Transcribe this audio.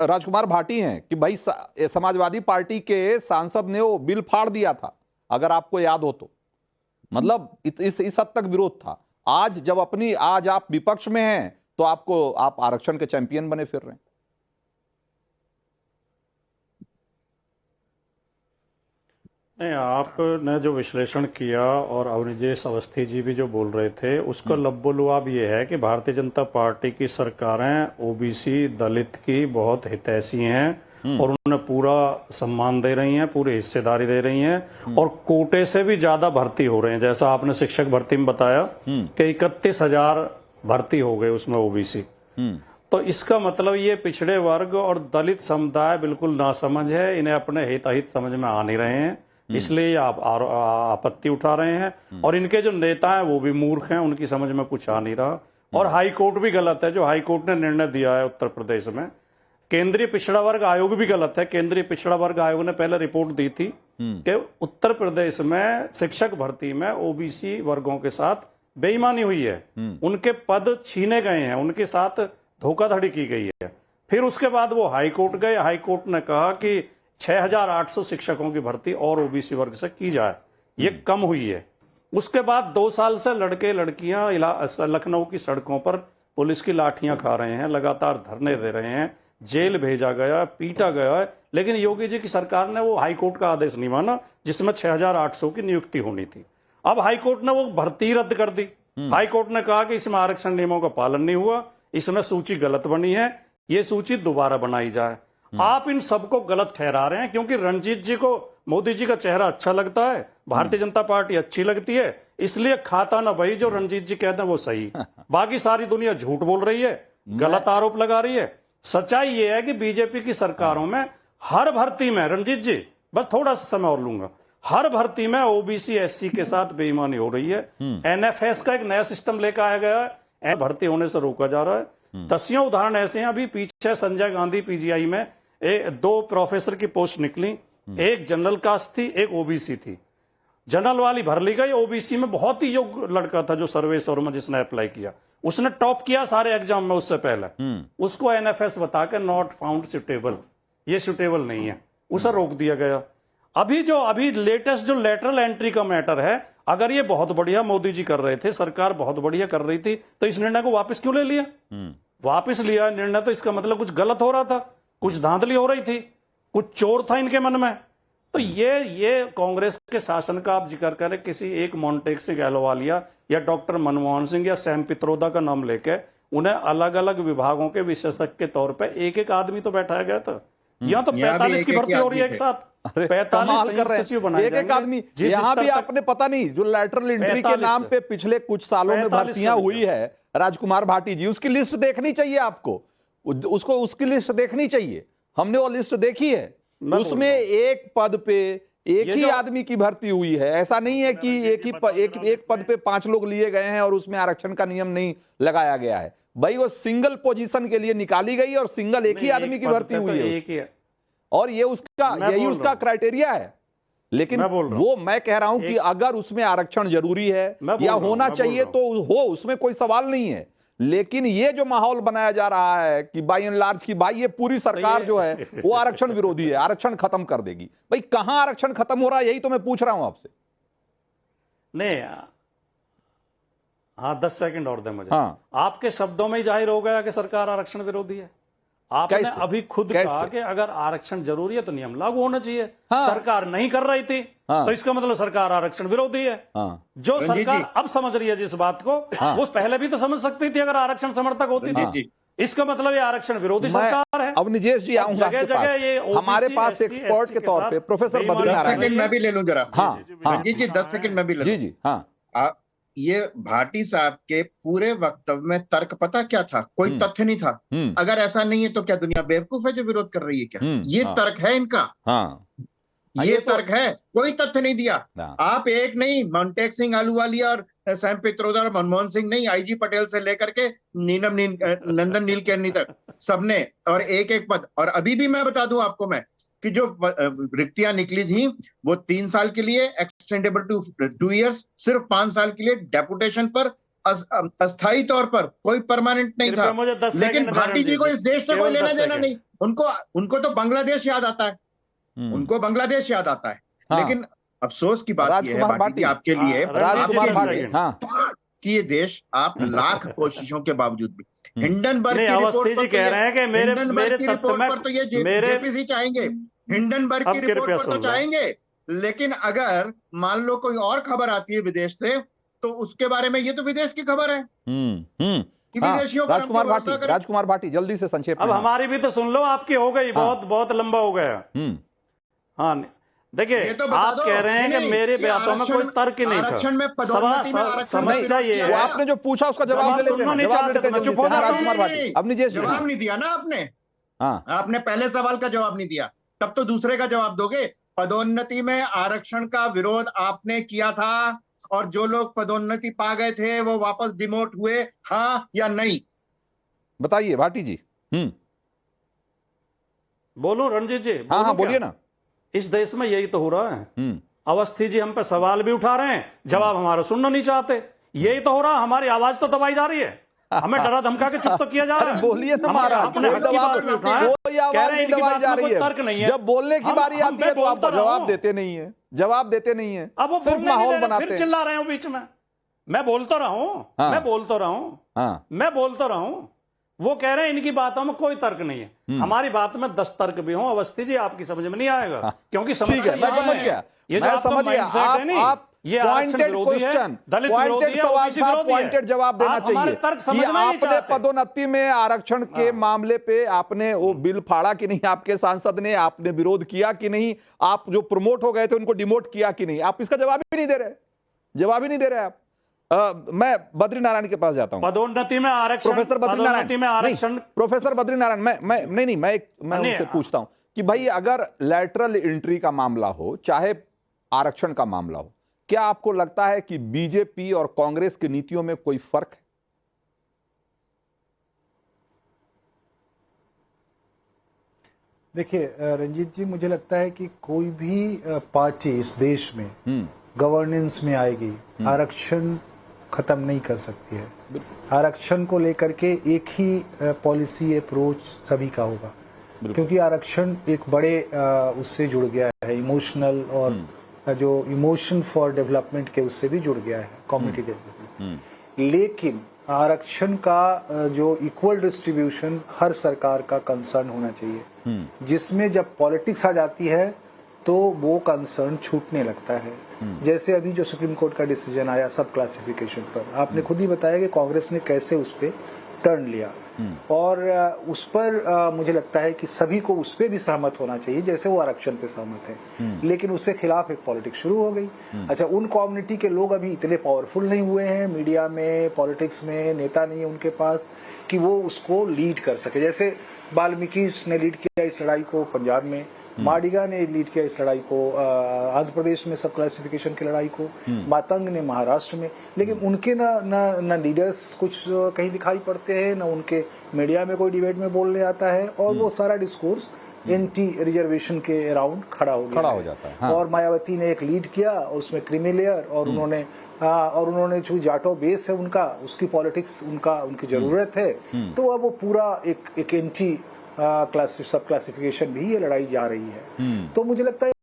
राजकुमार भाटी हैं कि भाई समाजवादी पार्टी के सांसद ने वो बिल फाड़ दिया था, अगर आपको याद हो तो। मतलब इस हद तक विरोध था। आज आप विपक्ष में हैं तो आप आरक्षण के चैंपियन बने फिर रहे हैं। नहीं, आपने जो विश्लेषण किया और अवनिजेश अवस्थी जी भी जो बोल रहे थे उसका लब्बो-लुआब ये है कि भारतीय जनता पार्टी की सरकारें ओबीसी दलित की बहुत हितैषी हैं और उन्हें पूरा सम्मान दे रही हैं, पूरी हिस्सेदारी दे रही हैं और कोटे से भी ज्यादा भर्ती हो रहे हैं। जैसा आपने शिक्षक भर्ती में बताया कि 31,000 भर्ती हो गए उसमें ओबीसी। तो इसका मतलब ये पिछड़े वर्ग और दलित समुदाय बिल्कुल नासमझ है, इन्हें अपने हित समझ में आ नहीं रहे हैं, इसलिए आप आपत्ति उठा रहे हैं। और इनके जो नेता हैं वो भी मूर्ख हैं, उनकी समझ में कुछ आ नहीं रहा। और हाई कोर्ट भी गलत है, जो हाई कोर्ट ने निर्णय दिया है उत्तर प्रदेश में। केंद्रीय पिछड़ा वर्ग आयोग भी गलत है। केंद्रीय पिछड़ा वर्ग आयोग ने पहले रिपोर्ट दी थी कि उत्तर प्रदेश में शिक्षक भर्ती में ओबीसी वर्गों के साथ बेईमानी हुई है, उनके पद छीने गए हैं, उनके साथ धोखाधड़ी की गई है। फिर उसके बाद वो हाई कोर्ट गए, हाई कोर्ट ने कहा कि 6,800 शिक्षकों की भर्ती और ओबीसी वर्ग से की जाए, ये कम हुई है। उसके बाद 2 साल से लड़के लड़कियां लखनऊ की सड़कों पर पुलिस की लाठियां खा रहे हैं, लगातार धरने दे रहे हैं, जेल भेजा गया, पीटा गया है। लेकिन योगी जी की सरकार ने वो हाई कोर्ट का आदेश नहीं माना जिसमें 6,800 की नियुक्ति होनी थी। अब हाई कोर्ट ने वो भर्ती रद्द कर दी। हाई कोर्ट ने कहा कि इसमें आरक्षण नियमों का पालन नहीं हुआ, इसमें सूची गलत बनी है, ये सूची दोबारा बनाई जाए। आप इन सबको गलत ठहरा रहे हैं क्योंकि रणजीत जी को मोदी जी का चेहरा अच्छा लगता है, भारतीय जनता पार्टी अच्छी लगती है, इसलिए खाता ना भाई जो रणजीत जी कहते हैं वो सही। बाकी सारी दुनिया झूठ बोल रही है, गलत आरोप लगा रही है। सच्चाई ये है कि बीजेपी की सरकारों में हर भर्ती में, रंजीत जी बस थोड़ा सा समय और लूंगा, हर भर्ती में ओबीसी एससी के साथ बेईमानी हो रही है। एनएफएस का एक नया सिस्टम लेकर आया गया है, भर्ती होने से रोका जा रहा है। दसियों उदाहरण ऐसे हैं। अभी पीछे संजय गांधी पीजीआई में 2 प्रोफेसर की पोस्ट निकली, एक जनरल कास्ट थी, एक ओबीसी थी। जनरल वाली भर ली गई, ओबीसी में बहुत ही योग्य लड़का था जो सर्वेश वर्मा जिसने अप्लाई किया, उसने टॉप किया सारे एग्जाम में उससे पहले, उसको एनएफएस बता के नॉट फाउंड सुटेबल, ये सुटेबल नहीं है, उसे रोक दिया गया। अभी लेटेस्ट जो लेटरल एंट्री का मैटर है, अगर ये बहुत बढ़िया मोदी जी कर रहे थे, सरकार बहुत बढ़िया कर रही थी, तो इस निर्णय को वापस क्यों ले लिया? वापस लिया निर्णय तो इसका मतलब कुछ गलत हो रहा था, कुछ धांधली हो रही थी, कुछ चोर था इनके मन में। तो ये कांग्रेस के शासन का आप जिक्र करें, किसी एक मोंटेक्सी गहलोवालिया या डॉक्टर मनमोहन सिंह या सैम पित्रोदा का नाम लेके उन्हें अलग अलग विभागों के विशेषज्ञ के तौर पे एक आदमी तो बैठाया गया था। यहाँ तो 45 की भर्ती हो रही है एक साथ, 45 सचिव बनाए एक आदमी। यहाँ भी आपने पता नहीं जो लैटरल एंट्री के नाम पे पिछले कुछ सालों में भर्तियां हुई है राजकुमार भाटी जी, उसकी लिस्ट देखनी चाहिए आपको, उसकी लिस्ट देखनी चाहिए। हमने वो लिस्ट देखी है, उसमें एक पद पे एक ही आदमी की भर्ती हुई है। ऐसा नहीं है कि एक पद पे 5 लोग लिए गए हैं और उसमें आरक्षण का नियम नहीं लगाया गया है। भाई वो सिंगल पोजीशन के लिए निकाली गई और सिंगल एक ही आदमी की भर्ती हुई है, और ये यही उसका क्राइटेरिया है। लेकिन वो मैं कह रहा हूं कि अगर उसमें आरक्षण जरूरी है या होना चाहिए तो हो, उसमें कोई सवाल नहीं है। लेकिन ये जो माहौल बनाया जा रहा है कि बाई एंड लार्ज की भाई ये पूरी सरकार जो है वो आरक्षण विरोधी है, आरक्षण खत्म कर देगी। भाई कहां आरक्षण खत्म हो रहा है, यही तो मैं पूछ रहा हूं आपसे। नहीं, हाँ 10 सेकंड और दे मुझे। हाँ। आपके शब्दों में ही जाहिर हो गया कि सरकार आरक्षण विरोधी है। आपने अभी खुद कहा कि अगर आरक्षण जरूरी है तो नियम लागू होना चाहिए। हाँ। सरकार नहीं कर रही थी। हाँ। तो इसका मतलब सरकार आरक्षण विरोधी है। हाँ। जो सरकार अब समझ रही है जिस बात को, हाँ। वो पहले भी तो समझ सकती थी अगर आरक्षण समर्थक होती थी। हाँ। इसका मतलब ये आरक्षण विरोधी सरकार है। अवनिजेश जी आऊंगा जगह जगह ये हमारे पास एक्सपर्ट के तौर पे प्रोफेसर बद्रीनारायण। 10 सेकंड मैं भी ले लूं जरा। हाँ जी 10 सेकंड मैं भी ले लूं। जी हाँ। ये भाटी साहब के पूरे वक्तव्य में तर्क पता क्या था? कोई तथ्य नहीं था। अगर ऐसा नहीं है तो क्या दुनिया बेवकूफ है जो विरोध कर रही है क्या? ये तर्क है इनका। ये तर्क है, कोई तथ्य नहीं दिया। आप एक नहीं, मोंटेक सिंह आलूवालिया और सैम पित्रोदा और मनमोहन सिंह नहीं, आईजी पटेल से लेकर के नंदन नीलकर्णी तक सबने, और एक पद। और अभी भी मैं बता दूं आपको मैं कि जो रिक्तियां निकली थी वो 3 साल के लिए एक्सटेंडेबल टू 2 इयर्स, सिर्फ 5 साल के लिए डेपुटेशन पर, अस्थायी तौर पर, कोई परमानेंट नहीं था। लेकिन भाटी जी को इस देश से कोई लेना देना नहीं। उनको तो बांग्लादेश याद आता है, उनको बांग्लादेश याद आता है। लेकिन अफसोस की बात यह है भाटी आपके लिए, राजकुमार भाटी, कि ये देश आप लाख कोशिशों के बावजूद भी हिंडनबर्ग की अवस्थी जी कह रहे हैं कि मेरे रिपोर्ट पर तो ये जेपीसी चाहेंगे, हिंडनबर्ग की रिपोर्ट पर तो चाहेंगे, लेकिन अगर मान लो कोई और खबर आती है विदेश से तो उसके बारे में, ये तो विदेश की खबर है कि विदेशियों को राजकुमार भाटी जल्दी से संक्षेप। अब हमारी भी तो सुन लो, आपकी हो गई, बहुत बहुत लंबा हो गया। हाँ देखिए, तो आप कह रहे हैं कि मेरे बातों में कोई तर्क नहीं था। समस्या ये है, आपने जो पूछा उसका जवाब नहीं चाहते, मैं चुप हो जाता हूं। अब जवाब नहीं दिया ना आपने। आपने पहले सवाल का जवाब नहीं दिया, तब तो दूसरे का जवाब दोगे। पदोन्नति में आरक्षण का विरोध आपने किया था और जो लोग पदोन्नति पा गए थे वो वापस डिमोट हुए, हाँ या नहीं? बताइए भाटी जी। बोलो रणजीत जी। हाँ बोलिए ना। इस देश में यही तो हो रहा है। अवस्थी जी हम पे सवाल भी उठा रहे हैं, जवाब हमारा सुनना नहीं चाहते। यही तो हो रहा है, हमारी आवाज तो दबाई जा रही है, हमें डरा धमका के चुप तो किया जा रहा है। बोलिए ना महाराज, अपने हक की बात में उठाएं, कह रहे हैं इनकी बात में कोई तर्क नहीं है। जब बोलने की बारी आती है तो आप जवाब देते नहीं है, जवाब देते नहीं है। अब वो सिर्फ माहौल बनाते फिर चिल्ला रहे हो बीच में। मैं बोलता रहा हूं, मैं बोलता रहा हूं। वो कह रहे हैं इनकी बातों में कोई तर्क नहीं है, हमारी बात में 10 तर्क भी हो। अवस्थी जी आपकी समझ में नहीं आएगा, क्योंकि समस्या मैं समझ गया, ये जो आपका माइंडसेट है नहीं, ये आरक्षण विरोधी है, दलित विरोधी है, ओबीसी विरोधी है। पॉइंटेड जवाब देना चाहिए कि आपने पदोन्नति में आरक्षण के मामले पे आपने वो बिल फाड़ा कि नहीं, आपके सांसद ने, आपने विरोध किया कि नहीं, आप जो प्रमोट हो गए थे उनको डिमोट किया कि नहीं? आप इसका जवाब ही नहीं दे रहे, जवाब ही नहीं दे रहे आप। मैं बद्री नारायण के पास जाता हूं। पदोन्नति में आरक्षण, प्रोफेसर बद्री नारायण, प्रोफेसर बद्री नारायण, मैं उनसे पूछता हूं कि भाई अगर लैटरल एंट्री का मामला हो चाहे आरक्षण का मामला हो, क्या आपको लगता है कि बीजेपी और कांग्रेस की नीतियों में कोई फर्क है? देखिए रंजीत जी, मुझे लगता है कि कोई भी पार्टी इस देश में गवर्नेंस में आएगी, आरक्षण खत्म नहीं कर सकती है। आरक्षण को लेकर के एक ही पॉलिसी अप्रोच सभी का होगा, क्योंकि आरक्षण एक बड़े उससे जुड़ गया है, इमोशनल और जो इमोशन फॉर डेवलपमेंट के उससे भी जुड़ गया है, कम्युनिटी डेवलपमेंट। लेकिन आरक्षण का जो इक्वल डिस्ट्रीब्यूशन हर सरकार का कंसर्न होना चाहिए, जिसमें जब पॉलिटिक्स आ जाती है तो वो कंसर्न छूटने लगता है। जैसे अभी जो सुप्रीम कोर्ट का डिसीजन आया सब क्लासिफिकेशन पर, आपने खुद ही बताया कि कांग्रेस ने कैसे उस पर टर्न लिया, और उस पर मुझे लगता है कि सभी को उस पर भी सहमत होना चाहिए जैसे वो आरक्षण पे सहमत है, लेकिन उसके खिलाफ एक पॉलिटिक्स शुरू हो गई। अच्छा, उन कम्युनिटी के लोग अभी इतने पावरफुल नहीं हुए हैं, मीडिया में, पॉलिटिक्स में नेता नहीं है उनके पास कि वो उसको लीड कर सके। जैसे वाल्मीकि ने लीड किया इस लड़ाई को पंजाब में, माडिगा ने लीड किया इस लड़ाई को आंध्र प्रदेश में सब क्लासिफिकेशन की लड़ाई को, मातंग ने महाराष्ट्र में, लेकिन उनके ना लीडर्स कुछ कहीं दिखाई पड़ते हैं, ना उनके मीडिया में कोई डिबेट में बोलने आता है, और वो सारा डिस्कोर्स एंटी रिजर्वेशन के अराउंड खड़ा हो जाता है। हाँ। और मायावती ने एक लीड किया और उसमें क्रीमी लेयर, और उन्होंने जो जाटो बेस है उनका, उसकी पॉलिटिक्स उनकी जरूरत है, तो अब वो पूरा एक एंटी सब क्लासिफिकेशन भी ये लड़ाई जा रही है। तो मुझे लगता है